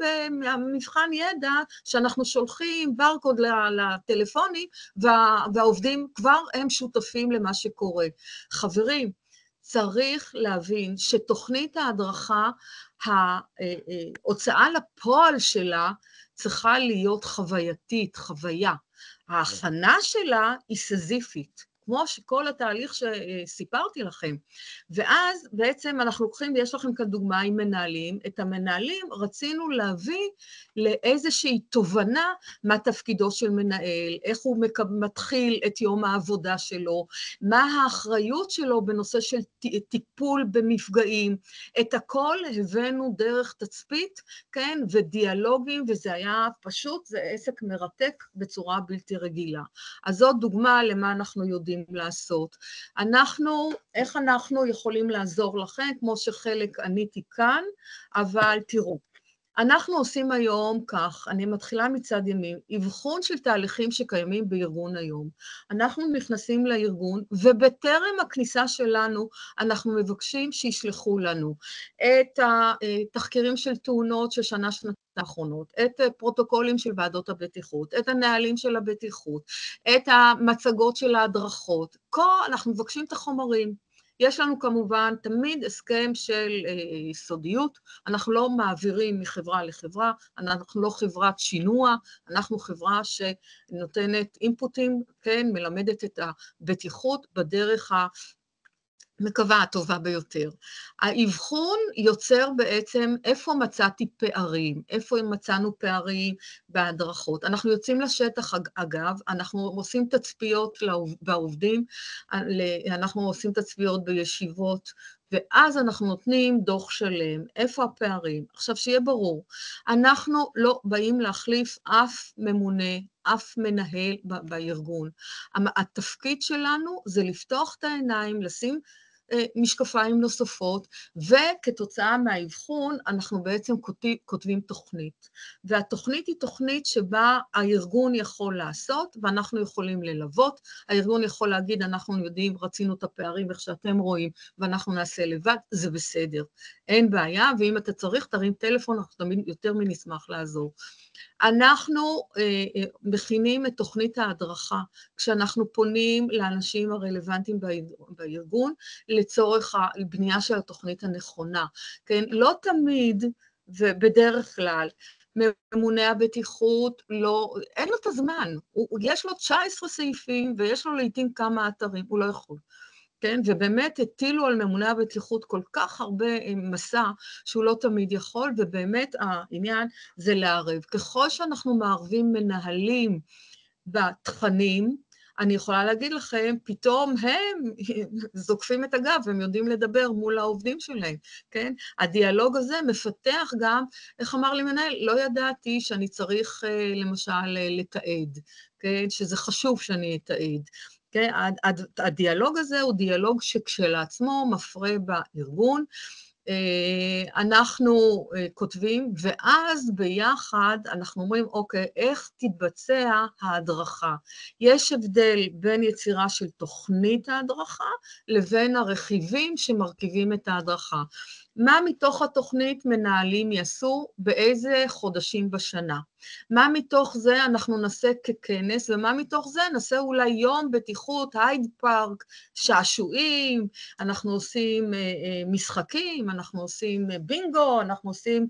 במבחן ידע שאנחנו שולחים ברקוד לטלפונים, והעובדים כבר הם שותפים למה שקורה. חברים, צריך להבין שתוכנית ההדרכה, ההוצאה לפועל שלה, צריכה להיות חווייתית, חוויה. ההכנה שלה היא סזיפית. כמו כל התהליך שסיפרתי לכם. ואז בעצם אנחנו לוקחים, ויש לכם כאן דוגמה עם מנהלים, את המנהלים רצינו להביא לאיזושהי תובנה מה תפקידו של מנהל, איך הוא מתחיל את יום העבודה שלו, מה האחריות שלו בנושא של טיפול במפגעים, את הכל הבאנו דרך תצפית, כן, ודיאלוגים, וזה היה פשוט, זה עסק מרתק בצורה בלתי רגילה. אז זאת דוגמה למה אנחנו יודעים לעשות. איך אנחנו יכולים לעזור לכם, כמו שחלק עניתי כאן, אבל תראו, אנחנו עושים היום כך, אני מתחילה מצד ימין, אבחון של תהליכים שקיימים בארגון היום. אנחנו נכנסים לארגון, ובטרם הכניסה שלנו, אנחנו מבקשים שישלחו לנו את התחקירים של תאונות של שנתיים האחרונות, את פרוטוקולים של ועדות הבטיחות, את הנהלים של הבטיחות, את המצגות של ההדרכות, אנחנו מבקשים את החומרים. יש לנו כמובן תמיד הסכם של סודיות, אנחנו לא מעבירים מחברה לחברה, אנחנו לא חברת שינוע, אנחנו חברה שנותנת אינפוטים, כן, מלמדת את הבטיחות בדרך מקווה הטובה ביותר. האבחון יוצר בעצם איפה מצאתי פערים, איפה מצאנו פערים בהדרכות. אנחנו יוצאים לשטח אגב, אנחנו עושים תצפיות בעובדים, אנחנו עושים תצפיות בישיבות, ואז אנחנו נותנים דוח שלם, איפה הפערים. עכשיו שיהיה ברור, אנחנו לא באים להחליף אף ממונה, אף מנהל בארגון. התפקיד שלנו זה לפתוח את העיניים, לשים משקפיים נוספות, וכתוצאה מהאבחון אנחנו בעצם כותבים תוכנית. והתוכנית היא תוכנית שבה הארגון יכול לעשות, ואנחנו יכולים ללוות. הארגון יכול להגיד, אנחנו יודעים, רצינו את הפערים, איך שאתם רואים, ואנחנו נעשה לבד, זה בסדר. אין בעיה, ואם אתה צריך, תרים טלפון, אנחנו תמיד יותר מנשמח לעזור. אנחנו מכינים את תוכנית ההדרכה, כשאנחנו פונים לאנשים הרלוונטיים בארגון, לצורך הבנייה של התוכנית הנכונה. כן? לא תמיד, ובדרך כלל, ממונה הבטיחות, אין לו את הזמן, יש לו 19 סעיפים, ויש לו לעתים כמה אתרים, הוא לא יכול. כן? ובאמת הטילו על ממונה הבטיחות כל כך הרבה מסע שהוא לא תמיד יכול, ובאמת העניין זה לערב. ככל שאנחנו מערבים מנהלים בתכנים, אני יכולה להגיד לכם, פתאום הם זוקפים את הגב, והם יודעים לדבר מול העובדים שלהם, כן? הדיאלוג הזה מפתח גם, איך אמר לי מנהל, לא ידעתי שאני צריך למשל לתעד, כן? שזה חשוב שאני אתעד. Okay, הדיאלוג הזה הוא דיאלוג שכשלעצמו מפרה בארגון, אנחנו כותבים, ואז ביחד אנחנו אומרים, אוקיי, איך תתבצע ההדרכה? יש הבדל בין יצירה של תוכנית ההדרכה, לבין הרכיבים שמרכיבים את ההדרכה. מה מתוך התוכנית מנהלים יעשו באיזה חודשים בשנה? מה מתוך זה אנחנו נעשה ככנס, ומה מתוך זה נעשה אולי יום בטיחות, הייד פארק, שעשועים, אנחנו עושים משחקים, אנחנו עושים בינגו, אנחנו עושים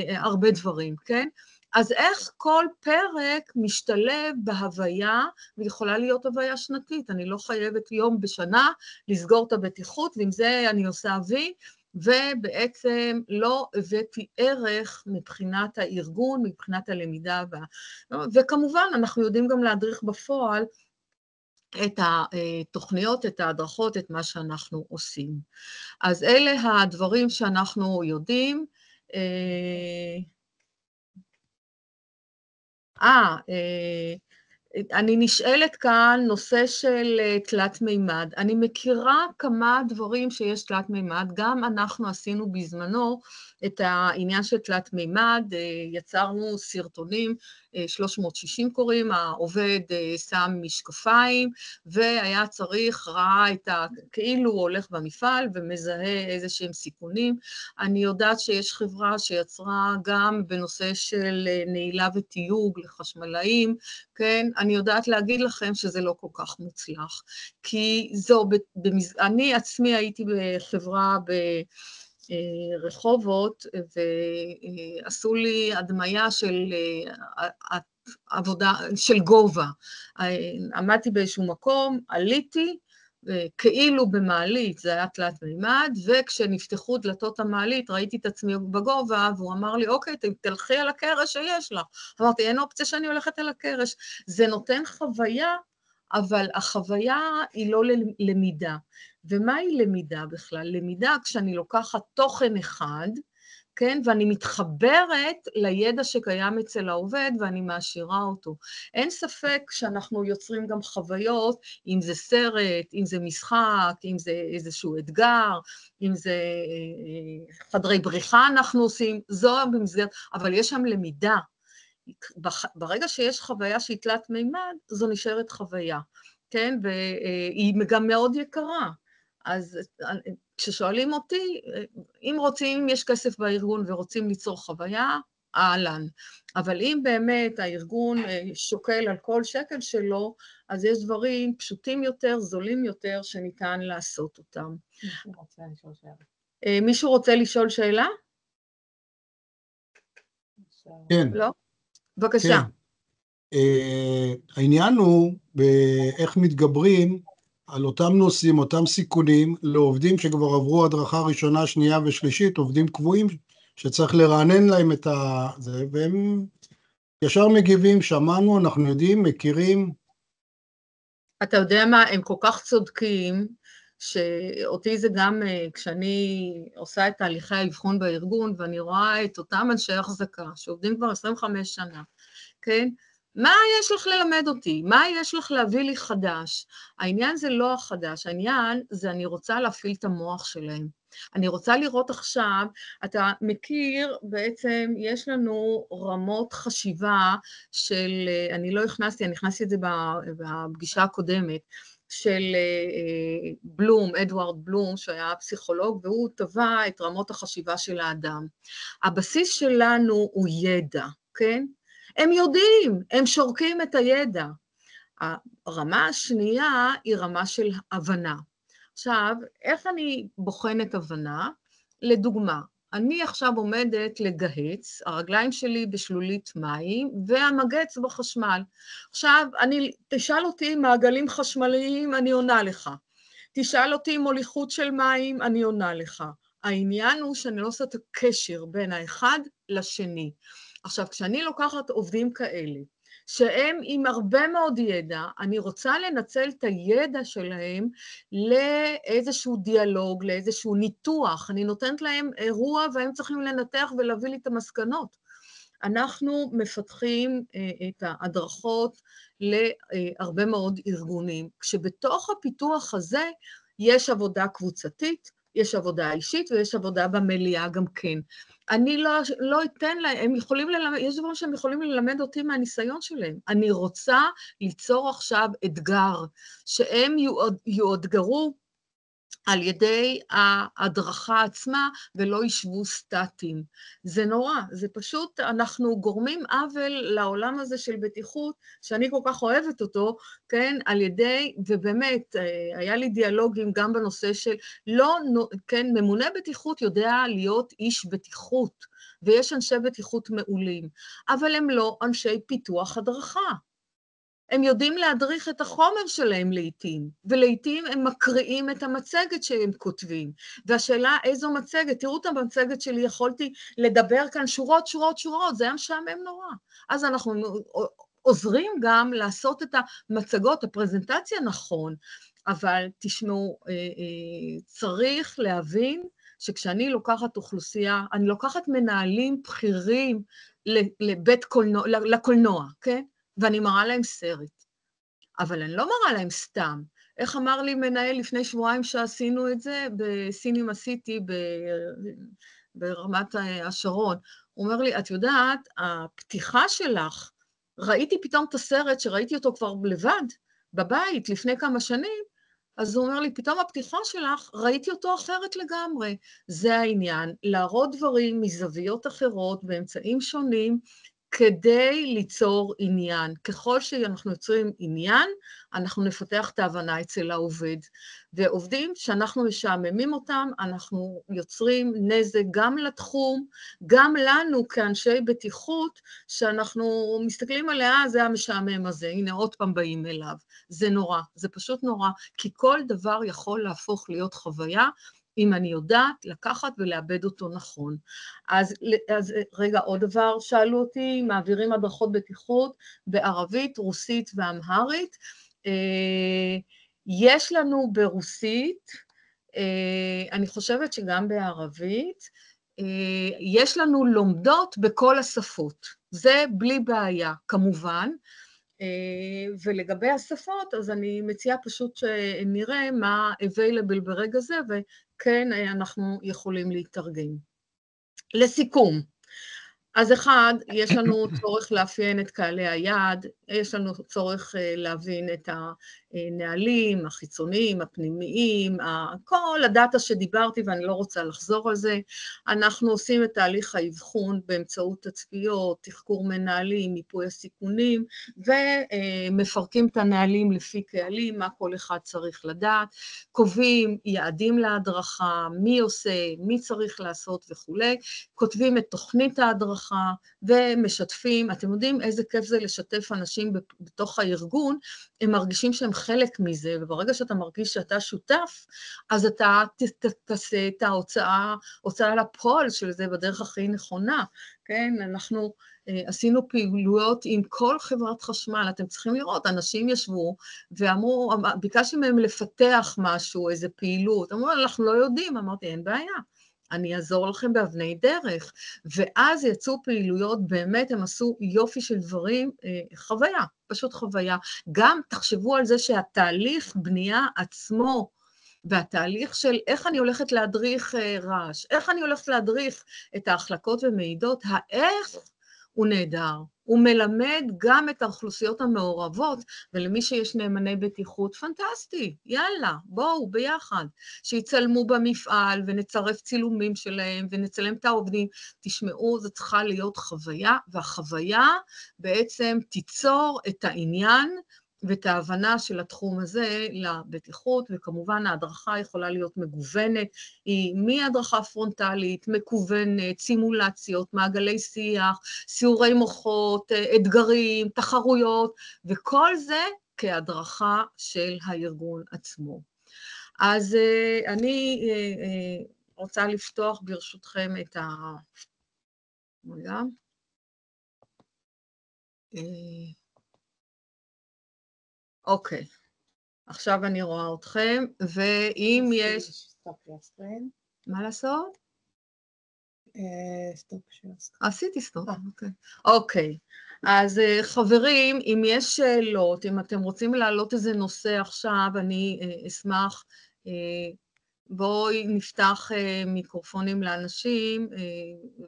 הרבה דברים, כן? אז איך כל פרק משתלב בהוויה, ויכולה להיות הוויה שנתית, אני לא חייבת יום בשנה לסגור את הבטיחות, ועם זה אני עושה וי, ובעצם לא הבאתי ערך מבחינת הארגון, מבחינת הלמידה, וכמובן אנחנו יודעים גם להדריך בפועל את התוכניות, את ההדרכות, את מה שאנחנו עושים. אז אלה הדברים שאנחנו יודעים. אני נשאלת כאן נושא של תלת מימד. אני מכירה כמה דברים שיש תלת מימד, גם אנחנו עשינו בזמנו את העניין של תלת מימד, יצרנו סרטונים, 360 קוראים, העובד שם משקפיים, והיה צריך, ראה כאילו הוא הולך במפעל ומזהה איזה שהם סיכונים. אני יודעת שיש חברה שיצרה גם בנושא של נעילה ותיוג לחשמלאים, כן? אני יודעת להגיד לכם שזה לא כל כך מוצלח, כי אני עצמי הייתי בחברה ברחובות, ועשו לי הדמיה של עבודה של גובה. עמדתי באיזשהו מקום, עליתי, כאילו במעלית, זה היה תלת מימד, וכשנפתחו דלתות המעלית, ראיתי את עצמי בגובה, והוא אמר לי, אוקיי, תלכי על הקרש שיש לך. אמרתי, אין אופציה שאני הולכת על הקרש. זה נותן חוויה, אבל החוויה היא לא למידה. ומהי למידה בכלל? למידה כשאני לוקחת תוכן אחד, כן? ואני מתחברת לידע שקיים אצל העובד ואני מעשירה אותו. אין ספק שאנחנו יוצרים גם חוויות, אם זה סרט, אם זה משחק, אם זה איזשהו אתגר, אם זה חדרי בריחה אנחנו עושים, זו במסגרת, אבל יש שם למידה. ברגע שיש חוויה שהיא תלת מימד, זו נשארת חוויה, כן? והיא גם מאוד יקרה. אז כששואלים אותי, אם רוצים, אם יש כסף בארגון ורוצים ליצור חוויה, אהלן. אבל אם באמת הארגון שוקל על כל שקל שלו, אז יש דברים פשוטים יותר, זולים יותר, שניתן לעשות אותם. מישהו רוצה לשאול שאלה? מישהו רוצה לשאול שאלה? כן. לא? בבקשה. כן. העניין הוא באיך מתגברים על אותם נושאים, אותם סיכונים, לעובדים שכבר עברו הדרכה ראשונה, שנייה ושלישית, עובדים קבועים, שצריך לרענן להם את זה, והם ישר מגיבים, שמענו, אנחנו יודעים, מכירים. אתה יודע מה, הם כל כך צודקים, שאותי זה גם כשאני עושה את תהליכי האבחון בארגון, ואני רואה את אותם אנשי החזקה, שעובדים כבר 25 שנה, כן? מה יש לך ללמד אותי? מה יש לך להביא לי חדש? העניין זה לא החדש, העניין זה אני רוצה להפעיל את המוח שלהם. אני רוצה לראות עכשיו, אתה מכיר, בעצם יש לנו רמות חשיבה של, אני לא הכנסתי, אני הכנסתי את זה בפגישה הקודמת, של בלום, אדוארד בלום, שהיה פסיכולוג, והוא טבע את רמות החשיבה של האדם. הבסיס שלנו הוא ידע, כן? הם יודעים, הם שורקים את הידע. הרמה השנייה היא רמה של הבנה. עכשיו, איך אני בוחנת הבנה? לדוגמה, אני עכשיו עומדת לגהץ, הרגליים שלי בשלולית מים, והמגץ בחשמל. עכשיו, תשאל אותי מעגלים חשמליים, אני עונה לך. תשאל אותי מוליכות של מים, אני עונה לך. העניין הוא שאני לא עושה את הקשר בין האחד לשני. עכשיו, כשאני לוקחת עובדים כאלה, שהם עם הרבה מאוד ידע, אני רוצה לנצל את הידע שלהם לאיזשהו דיאלוג, לאיזשהו ניתוח. אני נותנת להם אירוע והם צריכים לנתח ולהביא לי את המסקנות. אנחנו מפתחים את ההדרכות להרבה מאוד ארגונים, כשבתוך הפיתוח הזה יש עבודה קבוצתית, יש עבודה אישית ויש עבודה במליאה גם כן. אני לא אתן להם, הם יכולים ללמד, יש דברים שהם יכולים ללמד אותי מהניסיון שלהם. אני רוצה ליצור עכשיו אתגר, שהם יאותגרו על ידי ההדרכה עצמה ולא ישבו סטטיים. זה נורא, זה פשוט, אנחנו גורמים עוול לעולם הזה של בטיחות, שאני כל כך אוהבת אותו, כן, על ידי, ובאמת, היה לי דיאלוגים גם בנושא של, לא, כן, ממונה בטיחות יודע להיות איש בטיחות, ויש אנשי בטיחות מעולים, אבל הם לא אנשי פיתוח הדרכה. הם יודעים להדריך את החומר שלהם לעתים, ולעתים הם מקריאים את המצגת שהם כותבים. והשאלה איזו מצגת, תראו את המצגת שלי, יכולתי לדבר כאן שורות, שורות, שורות, זה היה משעמם נורא. אז אנחנו עוזרים גם לעשות את המצגות, הפרזנטציה נכון, אבל תשמעו, צריך להבין שכשאני לוקחת אוכלוסייה, אני לוקחת מנהלים בכירים לקולנוע, כן? ואני מראה להם סרט, אבל אני לא מראה להם סתם. איך אמר לי מנהל לפני שבועיים שעשינו את זה בסינימה סיטי ברמת השרון, הוא אומר לי, את יודעת, הפתיחה שלך, ראיתי פתאום את הסרט שראיתי אותו כבר לבד, בבית, לפני כמה שנים, אז הוא אומר לי, פתאום הפתיחה שלך, ראיתי אותו אחרת לגמרי. זה העניין, להראות דברים מזוויות אחרות, באמצעים שונים, כדי ליצור עניין. ככל שאנחנו יוצרים עניין, אנחנו נפתח את ההבנה אצל העובד. ועובדים שאנחנו משעממים אותם, אנחנו יוצרים נזק גם לתחום, גם לנו כאנשי בטיחות, שאנחנו מסתכלים עליה, זה המשעמם הזה, הנה עוד פעם באים אליו. זה נורא, זה פשוט נורא, כי כל דבר יכול להפוך להיות חוויה, אם אני יודעת לקחת ולאבד אותו נכון. אז רגע, עוד דבר, שאלו אותי, מעבירים הדרכות בטיחות בערבית, רוסית ואמהרית. יש לנו ברוסית, אני חושבת שגם בערבית, יש לנו לומדות בכל השפות. זה בלי בעיה, כמובן. ולגבי השפות, אז אני מציעה פשוט שנראה מה available ברגע זה, וכן אנחנו יכולים להתארגן. לסיכום, אז אחד, יש לנו צורך לאפיין את קהלי היעד, יש לנו צורך להבין את הנהלים, החיצוניים, הפנימיים, כל הדאטה שדיברתי ואני לא רוצה לחזור על זה. אנחנו עושים את תהליך האבחון באמצעות תצפיות, תחקור מנהלים, מיפוי הסיכונים, ומפרקים את הנהלים לפי קהלים, מה כל אחד צריך לדעת, קובעים יעדים להדרכה, מי עושה, מי צריך לעשות וכו', כותבים את תוכנית ההדרכה, ומשתפים. אתם יודעים איזה כיף זה לשתף אנשים בתוך הארגון, הם מרגישים שהם חלק מזה, וברגע שאתה מרגיש שאתה שותף, אז אתה תעשה את ההוצאה לפועל של זה בדרך הכי נכונה, כן? אנחנו עשינו פעילויות עם כל חברת חשמל, אתם צריכים לראות, אנשים ישבו ואמרו, ביקשתי מהם לפתח משהו, איזה פעילות, אמרו, אנחנו לא יודעים, אמרתי, אין בעיה. אני אעזור לכם באבני דרך, ואז יצאו פעילויות, באמת הם עשו יופי של דברים, חוויה, פשוט חוויה. גם תחשבו על זה שהתהליך בנייה עצמו, והתהליך של איך אני הולכת להדריך רעש, איך אני הולכת להדריך את ההחלקות ומעידות, האיך הוא נהדר. הוא מלמד גם את האוכלוסיות המעורבות, ולמי שיש נאמני בטיחות, פנטסטי, יאללה, בואו ביחד, שיצלמו במפעל ונצרף צילומים שלהם ונצלם את העובדים, תשמעו, זו צריכה להיות חוויה, והחוויה בעצם תיצור את העניין, ואת ההבנה של התחום הזה לבטיחות, וכמובן ההדרכה יכולה להיות מגוונת, היא מהדרכה פרונטלית, מקוונת, סימולציות, מעגלי שיח, סיורי מוחות, אתגרים, תחרויות, וכל זה כהדרכה של הארגון עצמו. אז אני רוצה לפתוח ברשותכם את ה... רגע. אוקיי, עכשיו אני רואה אתכם, ואם יש... מה לעשות? סטופ של הסקרין. עשיתי סטופ, אוקיי. אוקיי, אז חברים, אם יש שאלות, אם אתם רוצים להעלות איזה נושא עכשיו, אני אשמח, בואי נפתח מיקרופונים לאנשים,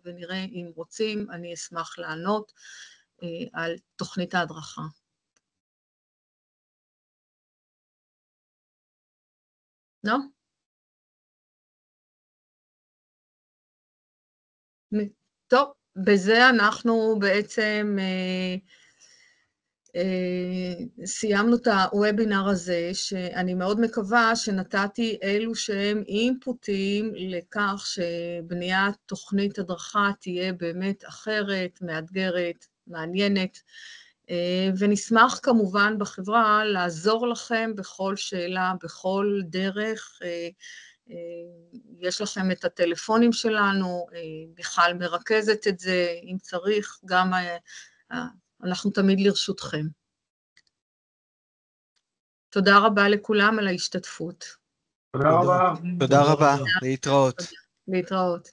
ונראה אם רוצים, אני אשמח לענות על תוכנית ההדרכה. לא? טוב, בזה אנחנו בעצם סיימנו את הוובינר הזה, שאני מאוד מקווה שנתתי אלו שהם אינפוטים לכך שבניית תוכנית הדרכה תהיה באמת אחרת, מאתגרת, מעניינת, ונשמח כמובן בחברה לעזור לכם בכל שאלה, בכל דרך. יש לכם את הטלפונים שלנו, בכלל מרכזת את זה, אם צריך, גם אנחנו תמיד לרשותכם. תודה רבה לכולם על ההשתתפות. תודה רבה. תודה רבה, להתראות. להתראות.